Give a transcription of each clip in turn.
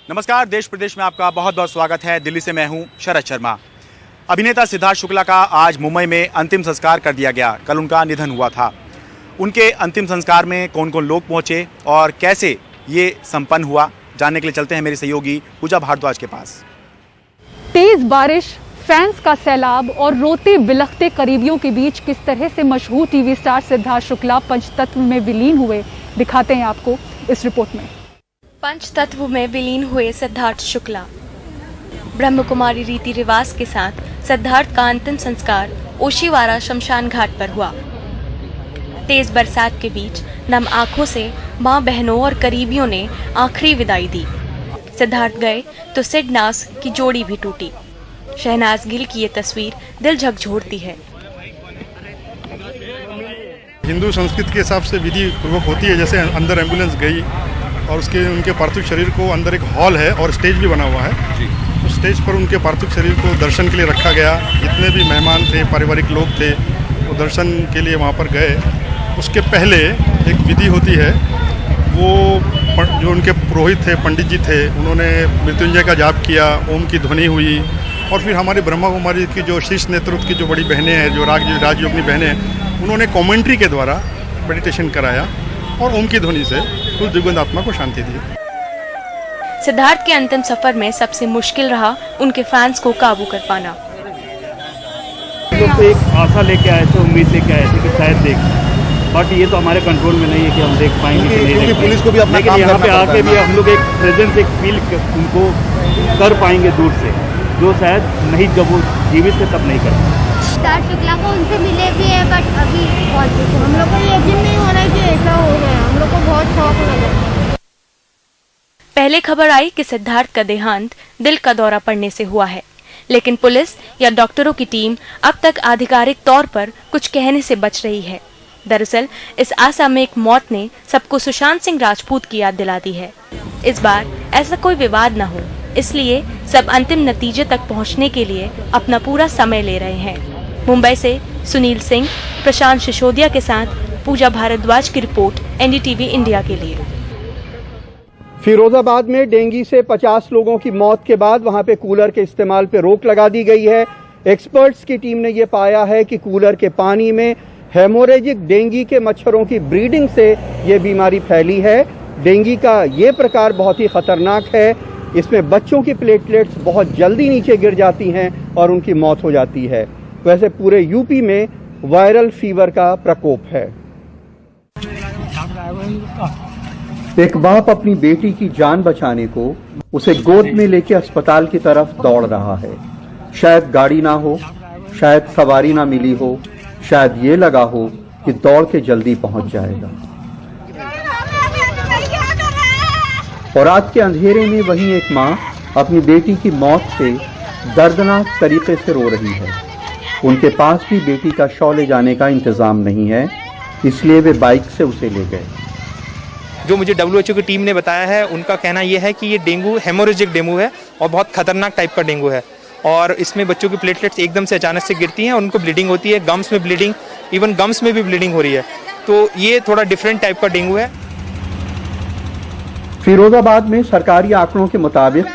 नमस्कार, देश प्रदेश में आपका बहुत बहुत स्वागत है। दिल्ली से मैं हूं शरद शर्मा। अभिनेता सिद्धार्थ शुक्ला का आज मुंबई में अंतिम संस्कार कर दिया गया। कल उनका निधन हुआ था। उनके अंतिम संस्कार में कौन कौन लोग पहुंचे और कैसे ये संपन्न हुआ, जानने के लिए चलते हैं मेरी सहयोगी पूजा भारद्वाज के पास। तेज बारिश, फैंस का सैलाब और रोते बिलखते करीबियों के बीच किस तरह से मशहूर टीवी स्टार सिद्धार्थ शुक्ला पंचतत्व में विलीन हुए, दिखाते हैं आपको इस रिपोर्ट में। पंचतत्व में विलीन हुए सिद्धार्थ शुक्ला। ब्रह्म कुमारी रीति रिवाज के साथ सिद्धार्थ का अंतिम संस्कार ओशीवारा शमशान घाट पर हुआ। तेज बरसात के बीच नम आंखों से मां, बहनों और करीबियों ने आखिरी विदाई दी। सिद्धार्थ गए तो सिड नास की जोड़ी भी टूटी। शहनाज गिल की ये तस्वीर दिल झकझोरती है। हिंदू संस्कृति के हिसाब से विधि पूर्वक होती है। जैसे अंदर एम्बुलेंस गई और उनके पार्थिव शरीर को अंदर एक हॉल है और स्टेज भी बना हुआ है जी। उस स्टेज पर उनके पार्थिव शरीर को दर्शन के लिए रखा गया। जितने भी मेहमान थे, पारिवारिक लोग थे, वो दर्शन के लिए वहाँ पर गए। उसके पहले एक विधि होती है, वो जो उनके पुरोहित थे, पंडित जी थे, उन्होंने मृत्युंजय का जाप किया, ओम की ध्वनि हुई और फिर हमारी ब्रह्मा कुमारी की जो शीर्ष नेतृत्व की जो बड़ी बहनें हैं, जो राजयोगिनी बहनें हैं, उन्होंने कमेंट्री के द्वारा मेडिटेशन कराया और ओम की ध्वनि से उस दिव्य आत्मा को शांति दी। सिद्धार्थ के अंतिम सफर में सबसे मुश्किल रहा उनके फैंस को काबू कर पाना। तो एक आशा लेके आए थे, उम्मीद लेके आए थे कि शायद देख, बट ये तो हमारे कंट्रोल में नहीं है कि हम देख पाएंगे कि नहीं देख पुलिस को भी अपना काम यहाँ पे आके भी हम लोग एक प्रेजेंस, एक फील उनको कर पाएंगे दूर से, जो शायद नहीं, जब वो जीवित थे तब नहीं कर पाए। सिद्धार्थ शुक्ला को उनसे मिले भी है, बट अभी बहुत हम लोग को यकीन नहीं हो रहा है कि ऐसा हो गया। हम लोग को बहुत शौक लगा। पहले खबर आई कि सिद्धार्थ का देहांत दिल का दौरा पड़ने से हुआ है, लेकिन पुलिस या डॉक्टरों की टीम अब तक आधिकारिक तौर पर कुछ कहने से बच रही है। दरअसल इस असामयिक मौत ने सबको सुशांत सिंह राजपूत की याद दिला दी है। इस बार ऐसा कोई विवाद न हो, इसलिए सब अंतिम नतीजे तक पहुंचने के लिए अपना पूरा समय ले रहे हैं। मुंबई से सुनील सिंह, प्रशांत सिसोदिया के साथ पूजा भारद्वाज की रिपोर्ट, एनडीटीवी इंडिया के लिए। फिरोजाबाद में डेंगू से 50 लोगों की मौत के बाद वहां पे कूलर के इस्तेमाल पे रोक लगा दी गई है। एक्सपर्ट्स की टीम ने यह पाया है कि कूलर के पानी में हेमोरेजिक डेंगू के मच्छरों की ब्रीडिंग से ये बीमारी फैली है। डेंगू का ये प्रकार बहुत ही खतरनाक है। इसमें बच्चों की प्लेटलेट्स बहुत जल्दी नीचे गिर जाती हैं और उनकी मौत हो जाती है। वैसे पूरे यूपी में वायरल फीवर का प्रकोप है। एक बाप अपनी बेटी की जान बचाने को उसे गोद में लेके अस्पताल की तरफ दौड़ रहा है। शायद गाड़ी ना हो, शायद सवारी ना मिली हो, शायद ये लगा हो कि दौड़ के जल्दी पहुंच जाएगा। और रात के अंधेरे में वहीं एक माँ अपनी बेटी की मौत से दर्दनाक तरीके से रो रही है। उनके पास भी बेटी का शव ले जाने का इंतजाम नहीं है, इसलिए वे बाइक से उसे ले गए। जो मुझे WHO की टीम ने बताया है, उनका कहना यह है कि ये डेंगू हेमोरेजिक डेंगू है और बहुत खतरनाक टाइप का डेंगू है और इसमें बच्चों की प्लेटलेट्स एकदम से अचानक से गिरती हैं और उनको ब्लीडिंग होती है, गम्स में ब्लीडिंग, इवन गम्स में भी ब्लीडिंग हो रही है। तो ये थोड़ा डिफरेंट टाइप का डेंगू है। फिरोजाबाद में सरकारी आंकड़ों के मुताबिक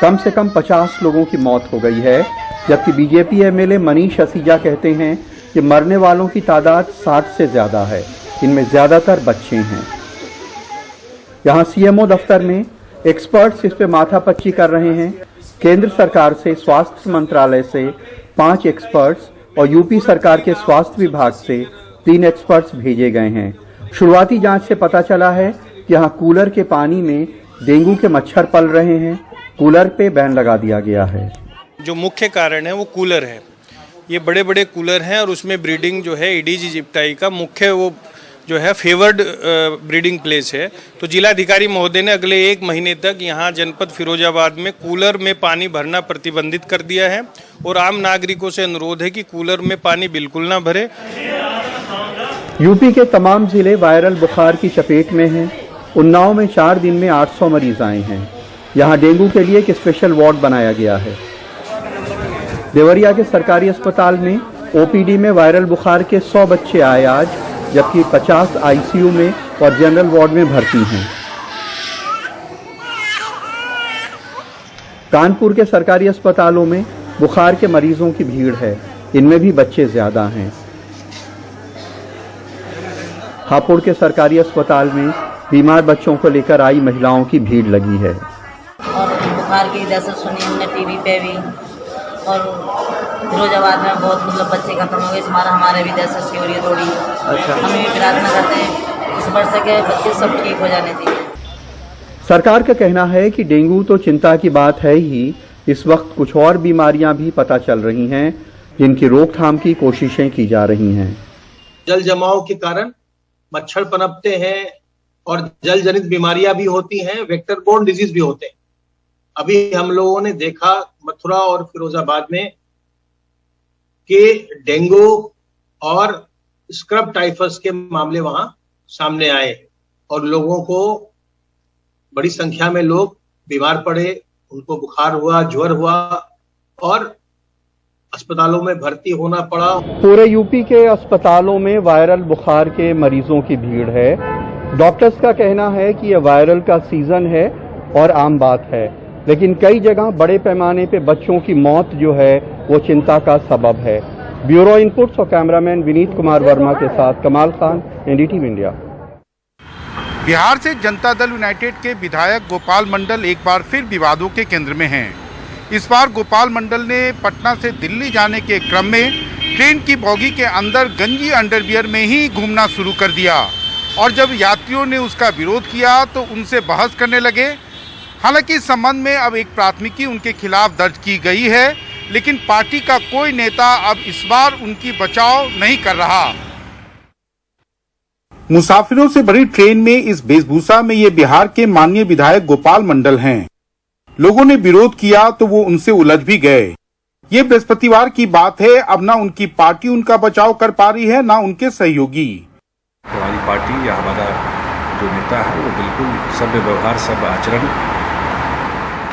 कम से कम 50 लोगों की मौत हो गई है, जबकि बीजेपी एमएलए मनीष असीजा कहते हैं कि मरने वालों की तादाद 60 से ज्यादा है। इनमें ज्यादातर बच्चे हैं। यहाँ सीएमओ दफ्तर में एक्सपर्ट्स इस पे माथापच्ची कर रहे हैं। केंद्र सरकार से, स्वास्थ्य मंत्रालय से 5 एक्सपर्ट्स और यूपी सरकार के स्वास्थ्य विभाग से 3 एक्सपर्ट्स भेजे गए हैं। शुरुआती जांच से पता चला है कि यहाँ कूलर के पानी में डेंगू के मच्छर पल रहे हैं। कूलर पे बैन लगा दिया गया है। जो मुख्य कारण है वो कूलर है। ये बड़े बड़े कूलर हैं और उसमें ब्रीडिंग जो है एडीज इजिप्टाई का मुख्य वो जो है फेवर्ड ब्रीडिंग प्लेस है। तो जिलाधिकारी महोदय ने अगले 1 महीने तक यहाँ जनपद फिरोजाबाद में कूलर में पानी भरना प्रतिबंधित कर दिया है और आम नागरिकों से अनुरोध है कि कूलर में पानी बिल्कुल ना भरे। यूपी के तमाम जिले वायरल बुखार की चपेट में हैं। उन्नाव में 4 दिन में 800 मरीज आए हैं। यहाँ डेंगू के लिए एक स्पेशल वार्ड बनाया गया है। देवरिया के सरकारी अस्पताल में ओपीडी में वायरल बुखार के 100 बच्चे आए आज, जबकि 50 आईसीयू में और जनरल वार्ड में भर्ती हैं। कानपुर के सरकारी अस्पतालों में बुखार के मरीजों की भीड़ है, इनमें भी बच्चे ज्यादा हैं। हापुड़ के सरकारी अस्पताल में बीमार बच्चों को लेकर आई महिलाओं की भीड़ लगी है। और बुखार की वजह से सुनी हमने टीवी पे भी, और फिरोजाबाद में बहुत मतलब बच्चे खत्म हो गए, हमारे भी दहशत हो रही है थोड़ी। अच्छा। हम भी प्रार्थना करते हैं इस वर्ष के बच्चे सब ठीक हो जाने चाहिए। सरकार का कहना है कि डेंगू तो चिंता की बात है ही, इस वक्त कुछ और बीमारियां भी पता चल रही हैं जिनकी रोकथाम की कोशिशें की जा रही हैं। जल जमाव के कारण मच्छर पनपते हैं और जल जनित बीमारियां भी होती हैं, वेक्टर बोर्न डिजीज भी होते हैं। अभी हम लोगों ने देखा मथुरा और फिरोजाबाद में कि डेंगू और स्क्रब टाइफस के मामले वहां सामने आए और लोगों को बड़ी संख्या में लोग बीमार पड़े, उनको बुखार हुआ, ज्वर हुआ और अस्पतालों में भर्ती होना पड़ा। पूरे यूपी के अस्पतालों में वायरल बुखार के मरीजों की भीड़ है। डॉक्टर्स का कहना है कि यह वायरल का सीजन है और आम बात है, लेकिन कई जगह बड़े पैमाने पे बच्चों की मौत जो है वो चिंता का सबब है। ब्यूरो इनपुट्स और कैमरामैन विनीत कुमार वर्मा के साथ कमाल खान, एनडीटीवी इंडिया। बिहार से जनता दल यूनाइटेड के विधायक गोपाल मंडल एक बार फिर विवादों के केंद्र में हैं। इस बार गोपाल मंडल ने पटना से दिल्ली जाने के क्रम में ट्रेन की बोगी के अंदर गंजी अंडरवियर में ही घूमना शुरू कर दिया और जब यात्रियों ने उसका विरोध किया तो उनसे बहस करने लगे। हालांकि इस संबंध में अब एक प्राथमिकी उनके खिलाफ दर्ज की गई है, लेकिन पार्टी का कोई नेता अब इस बार उनकी बचाव नहीं कर रहा। मुसाफिरों से भरी ट्रेन में इस वेशभूषा में ये बिहार के माननीय विधायक गोपाल मंडल हैं। लोगों ने विरोध किया तो वो उनसे उलझ भी गए। ये बृहस्पतिवार की बात है, अब ना उनकी पार्टी उनका बचाव कर पा रही है, ना उनके सहयोगी। हमारी पार्टी या हमारा जो नेता है वो बिल्कुल सभ्य व्यवहार, सभ्य आचरण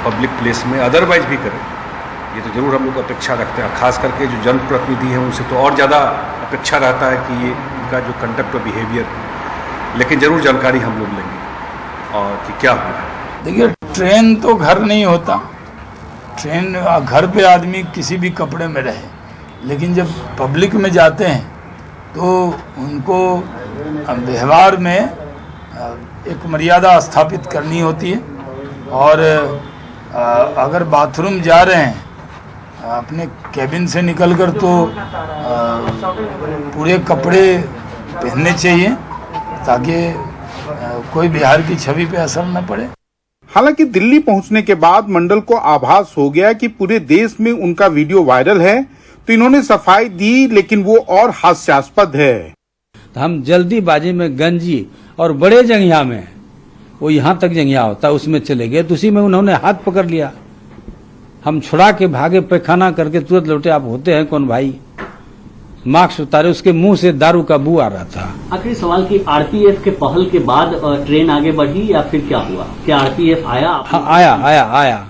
पब्लिक प्लेस में अदरवाइज भी करे, ये तो जरूर हम लोग अपेक्षा रखते हैं। खास करके जो जनप्रतिनिधि हैं उनसे तो और ज़्यादा अपेक्षा रहता है कि ये इनका जो कंडक्ट और बिहेवियर, लेकिन जरूर जानकारी हम लोग लेंगे और कि क्या हुआ है। देखिए, ट्रेन तो घर नहीं होता, ट्रेन घर पे आदमी किसी भी कपड़े में रहे, लेकिन जब पब्लिक में जाते हैं तो उनको व्यवहार में एक मर्यादा स्थापित करनी होती है। और अगर बाथरूम जा रहे हैं अपने कैबिन से निकलकर तो पूरे कपड़े पहनने चाहिए ताकि कोई बिहार की छवि पे असर न पड़े। हालांकि दिल्ली पहुंचने के बाद मंडल को आभास हो गया कि पूरे देश में उनका वीडियो वायरल है, तो इन्होंने सफाई दी, लेकिन वो और हास्यास्पद है। हम जल्दीबाजी में गंजी और बड़े जंगिया में, वो यहाँ तक जंगिया होता है उसमें चले गए, तो उसी में उन्होंने हाथ पकड़ लिया। हम छुड़ा के भागे, पैखाना करके तुरंत लौटे। आप होते हैं कौन भाई? मास्क उतारे, उसके मुंह से दारू का बू आ रहा था। आखिरी सवाल की आरपीएफ के पहल के बाद ट्रेन आगे बढ़ी या फिर क्या हुआ? क्या आरपीएफ आया? हाँ, आया।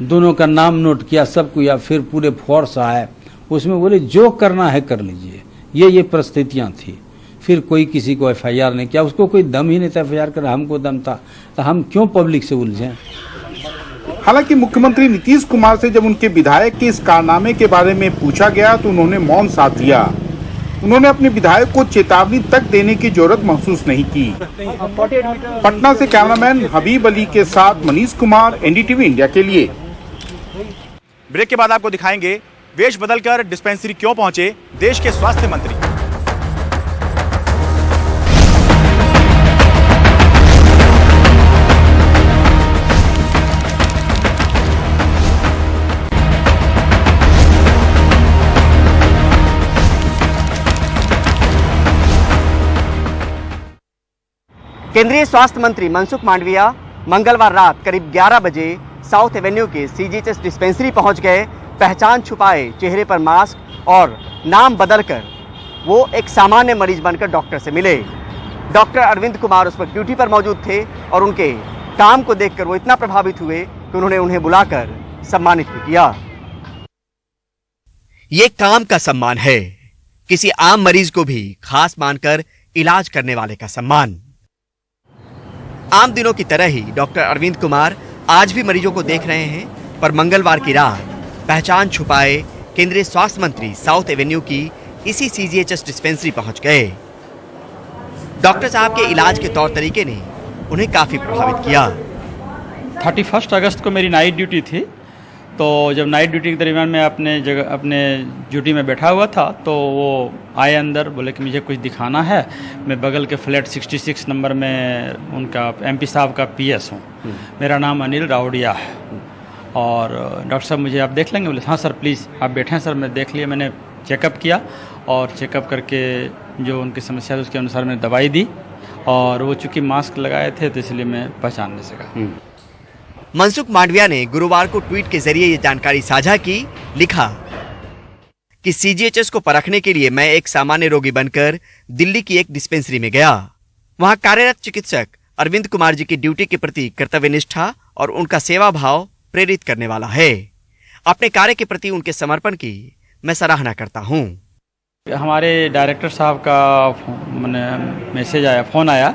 दोनों का नाम नोट किया, सब किया, फिर पूरे फोर्स आए। उसमें बोले जो करना है कर लीजिए। ये परिस्थितियां थी। फिर कोई किसी को एफआईआर नहीं किया, उसको कोई दम ही नहीं था एफआईआर कर, हमको दम था, तो हम क्यों पब्लिक से उलझे। हालांकि मुख्यमंत्री नीतीश कुमार से जब उनके विधायक के इस कारनामे के बारे में पूछा गया तो उन्होंने मौन साध दिया। उन्होंने अपने विधायक को चेतावनी तक देने की जरूरत महसूस नहीं की। पटना से कैमरामैन हबीब अली के साथ मनीष कुमार, एनडीटीवी इंडिया के लिए। ब्रेक के बाद आपको दिखाएंगे वेश बदलकर डिस्पेंसरी क्यों पहुंचे देश के स्वास्थ्य मंत्री। केंद्रीय स्वास्थ्य मंत्री मनसुख मांडविया मंगलवार रात करीब 11 बजे साउथ एवेन्यू के सीजीएचएस डिस्पेंसरी पहुंच गए। पहचान छुपाए, चेहरे पर मास्क और नाम बदलकर वो एक सामान्य मरीज बनकर डॉक्टर से मिले। डॉक्टर अरविंद कुमार उस वक्त ड्यूटी पर मौजूद थे और उनके काम को देखकर वो इतना प्रभावित हुए कि उन्होंने उन्हें बुलाकर सम्मानित भी किया। ये काम का सम्मान है, किसी आम मरीज को भी खास मानकर इलाज करने वाले का सम्मान। आम दिनों की तरह ही डॉक्टर अरविंद कुमार आज भी मरीजों को देख रहे हैं, पर मंगलवार की रात पहचान छुपाए केंद्रीय स्वास्थ्य मंत्री साउथ एवेन्यू की इसी सीजीएचएस डिस्पेंसरी पहुंच गए। डॉक्टर साहब के इलाज के तौर तरीके ने उन्हें काफी प्रभावित किया। 31 अगस्त को मेरी नाइट ड्यूटी थी, तो जब नाइट ड्यूटी के दरमियान मैं अपने ड्यूटी में बैठा हुआ था तो वो आए अंदर, बोले कि मुझे कुछ दिखाना है। मैं बगल के फ्लैट 66 नंबर में उनका एमपी साहब का पीएस हूँ। मेरा नाम अनिल रावड़िया है और डॉक्टर साहब मुझे आप देख लेंगे? बोले हाँ सर प्लीज़ आप बैठें। सर मैं देख लिया, मैंने चेकअप किया और चेकअप करके जो उनकी समस्या थी उसके अनुसार मैंने दवाई दी और वो चूँकि मास्क लगाए थे तो इसलिए मैं पहचान नहीं सका। मनसुख मांडविया ने गुरुवार को ट्वीट के जरिए ये जानकारी साझा की। लिखा कि सीजीएचएस को परखने के लिए मैं एक सामान्य रोगी बनकर दिल्ली की एक डिस्पेंसरी में गया। वहां कार्यरत चिकित्सक अरविंद कुमार जी की ड्यूटी के प्रति कर्तव्यनिष्ठा और उनका सेवा भाव प्रेरित करने वाला है। अपने कार्य के प्रति उनके समर्पण की मैं सराहना करता हूं। हमारे डायरेक्टर साहब का मैसेज आया, फ़ोन आया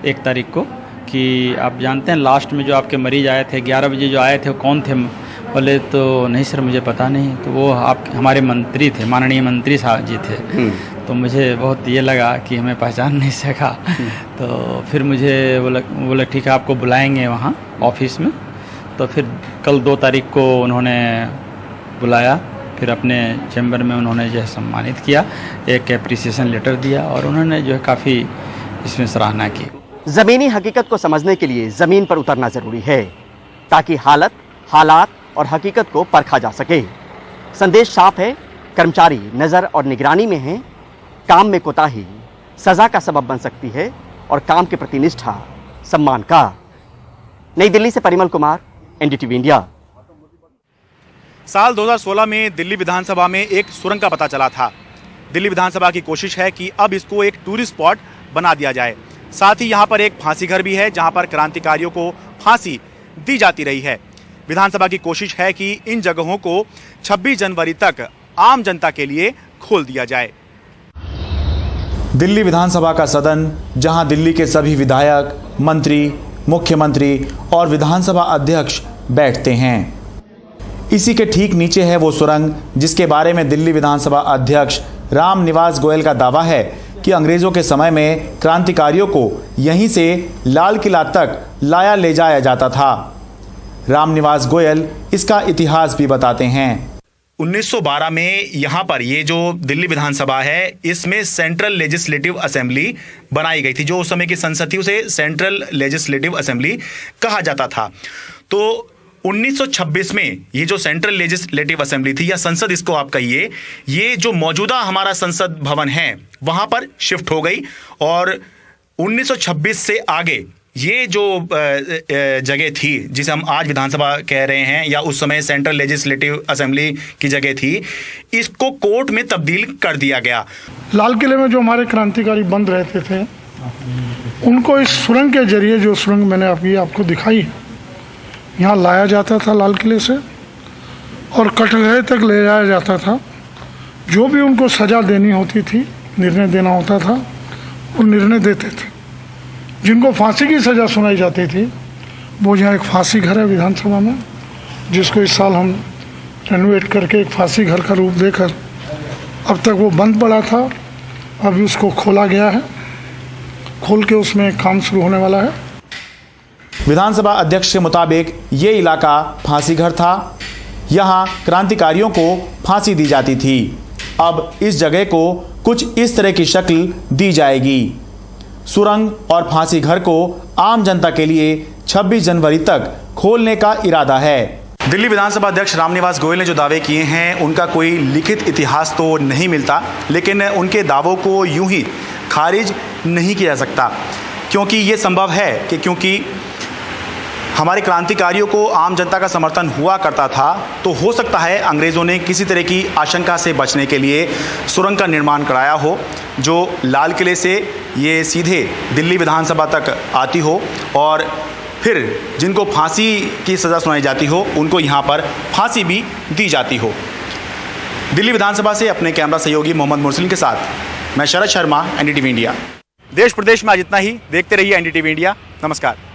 1 तारीख को कि आप जानते हैं लास्ट में जो आपके मरीज आए थे 11 बजे जो आए थे वो कौन थे? बोले तो नहीं सर मुझे पता नहीं। तो वो आप हमारे मंत्री थे, माननीय मंत्री साहब जी थे। तो मुझे बहुत ये लगा कि हमें पहचान नहीं सका। तो फिर मुझे बोला ठीक है आपको बुलाएंगे वहाँ ऑफिस में। तो फिर कल 2 तारीख को उन्होंने बुलाया, फिर अपने चैम्बर में उन्होंने जो है सम्मानित किया, एक एप्रिसिएशन लेटर दिया और उन्होंने जो है काफ़ी इसमें सराहना की। जमीनी हकीकत को समझने के लिए जमीन पर उतरना जरूरी है ताकि हालात और हकीकत को परखा जा सके। संदेश साफ है, कर्मचारी नजर और निगरानी में हैं। काम में कोताही सजा का सबब बन सकती है और काम के प्रति निष्ठा सम्मान का। नई दिल्ली से परिमल कुमार, एनडीटीवी इंडिया। साल 2016 में दिल्ली विधानसभा में एक सुरंग का पता चला था। दिल्ली विधानसभा की कोशिश है कि अब इसको एक टूरिस्ट स्पॉट बना दिया जाए। साथ ही यहाँ पर एक फांसी घर भी है जहाँ पर क्रांतिकारियों को फांसी दी जाती रही है। विधानसभा की कोशिश है कि इन जगहों को 26 जनवरी तक आम जनता के लिए खोल दिया जाए। दिल्ली विधानसभा का सदन, जहां दिल्ली के सभी विधायक, मंत्री, मुख्यमंत्री और विधानसभा अध्यक्ष बैठते हैं। इसी के ठीक नीचे है वो सुरंग जिसके बारे में दिल्ली विधानसभा अध्यक्ष रामनिवास गोयल का दावा है कि अंग्रेजों के समय में क्रांतिकारियों को यहीं से लाल किला तक लाया ले जाया जाता था। रामनिवास गोयल इसका इतिहास भी बताते हैं। 1912 में यहाँ पर ये जो दिल्ली विधानसभा है इसमें सेंट्रल लेजिस्लेटिव असेंबली बनाई गई थी। जो उस समय की संसद थी उसे सेंट्रल लेजिस्लेटिव असेंबली कहा जाता था। तो 1926 में ये जो सेंट्रल लेजिस्लेटिव असेंबली थी या संसद इसको आप कहिए, ये जो मौजूदा हमारा संसद भवन है वहाँ पर शिफ्ट हो गई और 1926 से आगे ये जो जगह थी जिसे हम आज विधानसभा कह रहे हैं या उस समय सेंट्रल लेजिस्लेटिव असेंबली की जगह थी, इसको कोर्ट में तब्दील कर दिया गया। लाल किले में जो हमारे क्रांतिकारी बंद रहते थे उनको इस सुरंग के जरिए, जो सुरंग मैंने अभी आपको दिखाई, यहाँ लाया जाता था लाल किले से और कटघरे तक ले जाया जाता था। जो भी उनको सज़ा देनी होती थी, निर्णय देना होता था, वो निर्णय देते थे। जिनको फांसी की सज़ा सुनाई जाती थी वो यहाँ एक फांसी घर है विधानसभा में, जिसको इस साल हम रेनोवेट करके एक फांसी घर का रूप देकर, अब तक वो बंद पड़ा था, अभी उसको खोला गया है, खोल के उसमें काम शुरू होने वाला है। विधानसभा अध्यक्ष के मुताबिक ये इलाका फांसी घर था। यहाँ क्रांतिकारियों को फांसी दी जाती थी। अब इस जगह को कुछ इस तरह की शक्ल दी जाएगी। सुरंग और फांसी घर को आम जनता के लिए 26 जनवरी तक खोलने का इरादा है। दिल्ली विधानसभा अध्यक्ष रामनिवास गोयल ने जो दावे किए हैं उनका कोई लिखित इतिहास तो नहीं मिलता, लेकिन उनके दावों को यूं ही खारिज नहीं किया जा सकता, क्योंकि ये संभव है कि क्योंकि हमारे क्रांतिकारियों को आम जनता का समर्थन हुआ करता था, तो हो सकता है अंग्रेज़ों ने किसी तरह की आशंका से बचने के लिए सुरंग का निर्माण कराया हो, जो लाल किले से ये सीधे दिल्ली विधानसभा तक आती हो और फिर जिनको फांसी की सज़ा सुनाई जाती हो उनको यहाँ पर फांसी भी दी जाती हो। दिल्ली विधानसभा से अपने कैमरा सहयोगी मोहम्मद मुरसलिन के साथ मैं शरद शर्मा, एनडीटीवी इंडिया। देश प्रदेश में आज इतना ही। देखते रहिए एनडीटीवी इंडिया। नमस्कार।